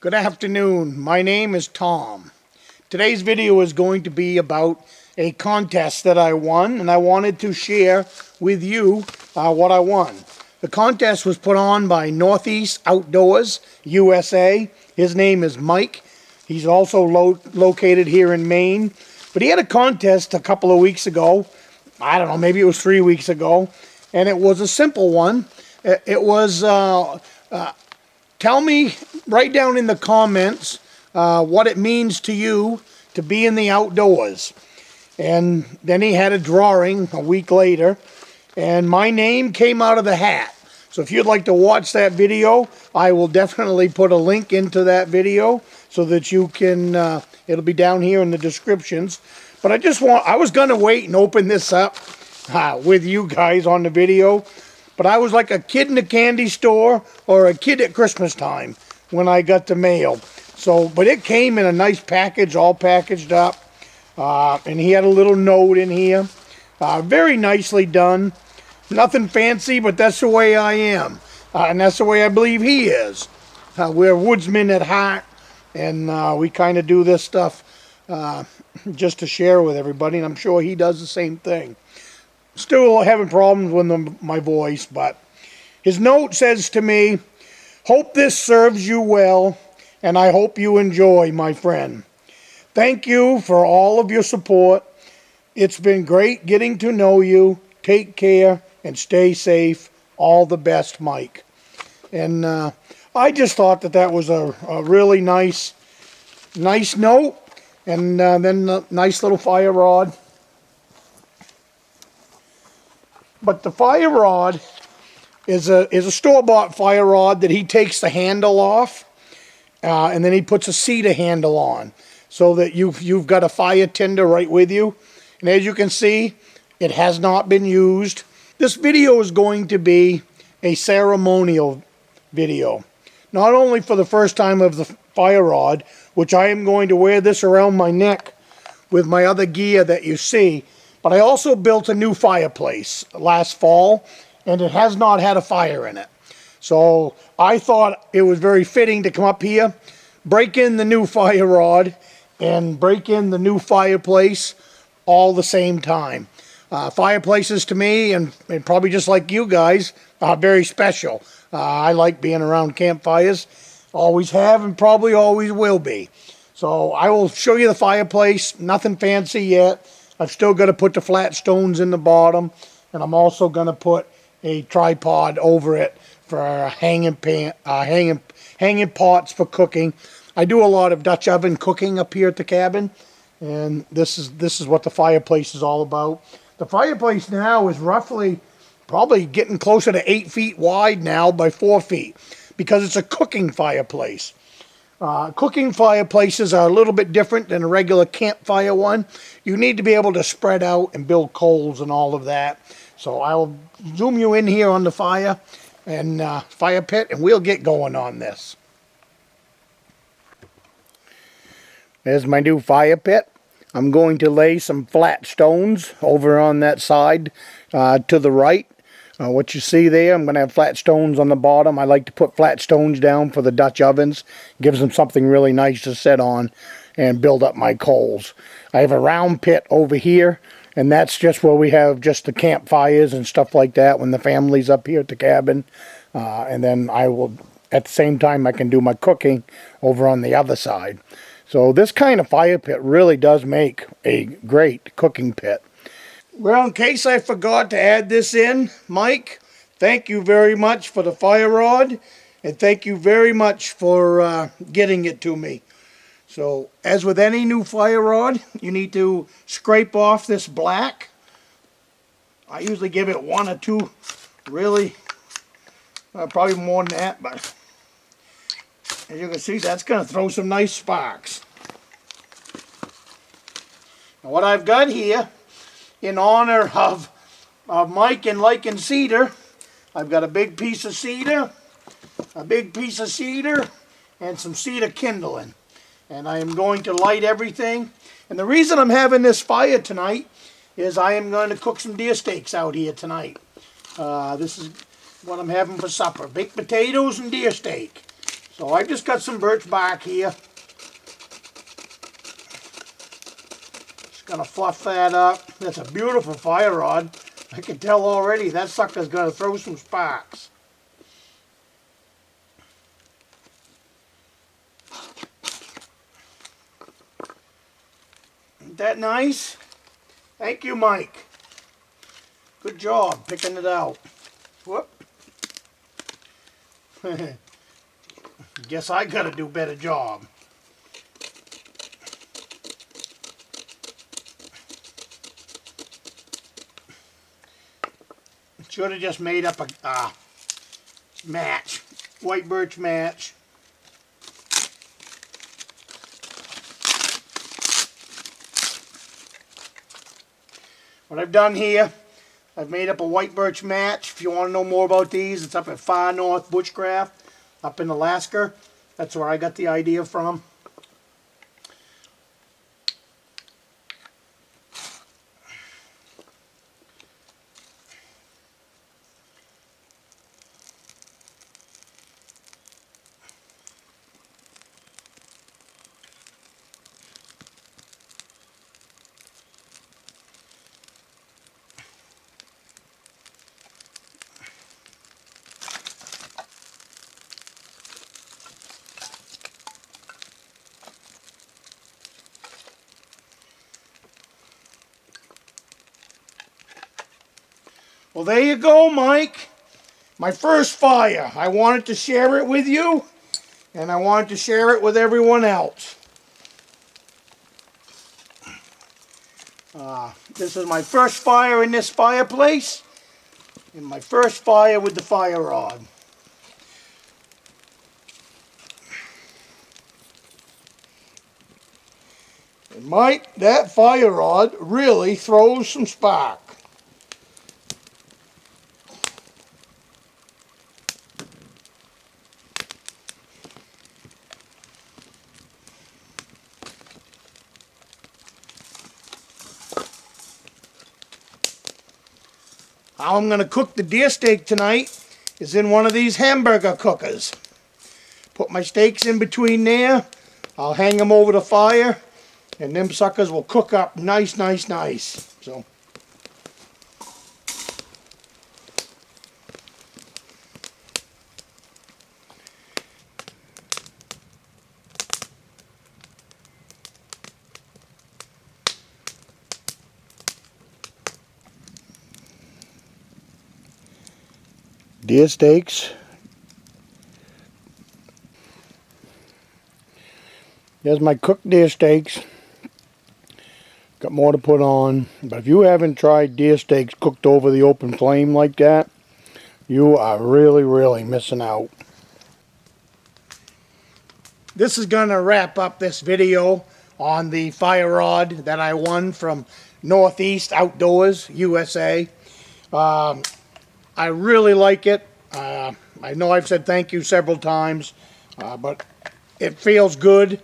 Good afternoon. My name is Tom. Today's video is going to be about a contest that I won, and I wanted to share with you what I won. The contest was put on by NorthEast Outdoors USA. His name is Mike. He's also located here in Maine. But he had a contest a couple of weeks ago. I don't know, maybe it was 3 weeks ago. And it was a simple one. It was, tell me, write down in the comments what it means to you to be in the outdoors. And then he had a drawing a week later. And my name came out of the hat. So if you'd like to watch that video, I will definitely put a link into that video so that you can, it'll be down here in the descriptions. But I was going to wait and open this up with you guys on the video. But I was like a kid in a candy store or a kid at Christmas time when I got the mail. So, but it came in a nice package, all packaged up. And he had a little note in here. Very nicely done. Nothing fancy, but that's the way I am. And that's the way I believe he is. We're woodsmen at heart. And we kind of do this stuff just to share with everybody. And I'm sure he does the same thing. Still having problems with my voice, but his note says to me, "Hope this serves you well, and I hope you enjoy, my friend. Thank you for all of your support. It's been great getting to know you. Take care and stay safe. All the best, Mike." And I just thought that was a really nice note, and then a nice little fire rod. But the fire rod is a store-bought fire rod that he takes the handle off, and then he puts a cedar handle on, so that you've got a fire tinder right with you. And as you can see, it has not been used. This video is going to be a ceremonial video, not only for the first time of the fire rod, which I am going to wear this around my neck with my other gear that you see. But I also built a new fireplace last fall, and it has not had a fire in it. So I thought it was very fitting to come up here, break in the new fire rod, and break in the new fireplace all the same time. Fireplaces to me, and probably just like you guys, are very special. I like being around campfires. Always have and probably always will be. So I will show you the fireplace. Nothing fancy yet. I've still got to put the flat stones in the bottom, and I'm also going to put a tripod over it for hanging pots for cooking. I do a lot of Dutch oven cooking up here at the cabin, and this is what the fireplace is all about. The fireplace now is roughly probably getting closer to 8 feet wide now by 4 feet, because it's a cooking fireplace. Cooking fireplaces are a little bit different than a regular campfire one. You need to be able to spread out and build coals and all of that. So I'll zoom you in here on the fire and fire pit, and we'll get going on this. There's my new fire pit. I'm going to lay some flat stones over on that side to the right. What you see there, I'm going to have flat stones on the bottom. I like to put flat stones down for the Dutch ovens. Gives them something really nice to sit on and build up my coals. I have a round pit over here, and that's just where we have just the campfires and stuff like that when the family's up here at the cabin. And then I will, at the same time, I can do my cooking over on the other side. So this kind of fire pit really does make a great cooking pit. Well, in case I forgot to add this in, Mike, thank you very much for the fire rod, and thank you very much for getting it to me. So, as with any new fire rod, you need to scrape off this black. I usually give it 1 or 2, really, probably more than that, but as you can see, that's going to throw some nice sparks. Now, what I've got here, in honor of Mike and liking cedar, I've got a big piece of cedar, and some cedar kindling. And I am going to light everything. And the reason I'm having this fire tonight is I am going to cook some deer steaks out here tonight. This is what I'm having for supper. Baked potatoes and deer steak. So I just got some birch bark here. Just gonna fluff that up. That's a beautiful fire rod. I can tell already that sucker's gonna throw some sparks. Isn't that nice? Thank you, Mike. Good job picking it out. Whoop. Guess I gotta do a better job. Should have just made up a match, white birch match. What I've done here, I've made up a white birch match. If you want to know more about these, it's up at Far North Bushcraft, up in Alaska. That's where I got the idea from. Well, there you go, Mike. My first fire. I wanted to share it with you, and I wanted to share it with everyone else. This is my first fire in this fireplace, and my first fire with the fire rod. And Mike, that fire rod really throws some spark. How I'm going to cook the deer steak tonight is in one of these hamburger cookers. Put my steaks in between there. I'll hang them over the fire, and them suckers will cook up nice, nice, nice. So, deer steaks. There's my cooked deer steaks. Got more to put on. But if you haven't tried deer steaks cooked over the open flame like that, you are really, really missing out. This is going to wrap up this video on the fire rod that I won from NorthEast Outdoors, USA. I really like it. I know I've said thank you several times, but it feels good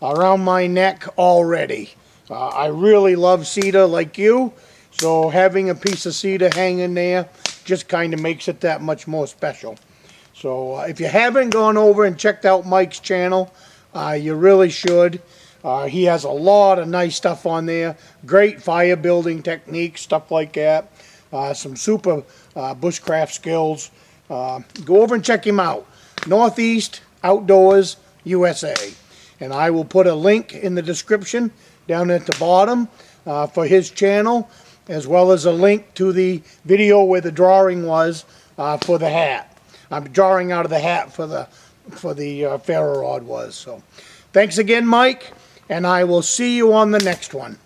around my neck already. I really love cedar like you, so having a piece of cedar hanging there just kind of makes it that much more special. So if you haven't gone over and checked out Mike's channel, you really should. He has a lot of nice stuff on there. Great fire building techniques, stuff like that. Some super bushcraft skills. Go over and check him out. NorthEast Outdoors USA. And I will put a link in the description down at the bottom for his channel, as well as a link to the video where the drawing was for the hat. I'm drawing out of the hat for the ferro rod was. So thanks again, Mike, and I will see you on the next one.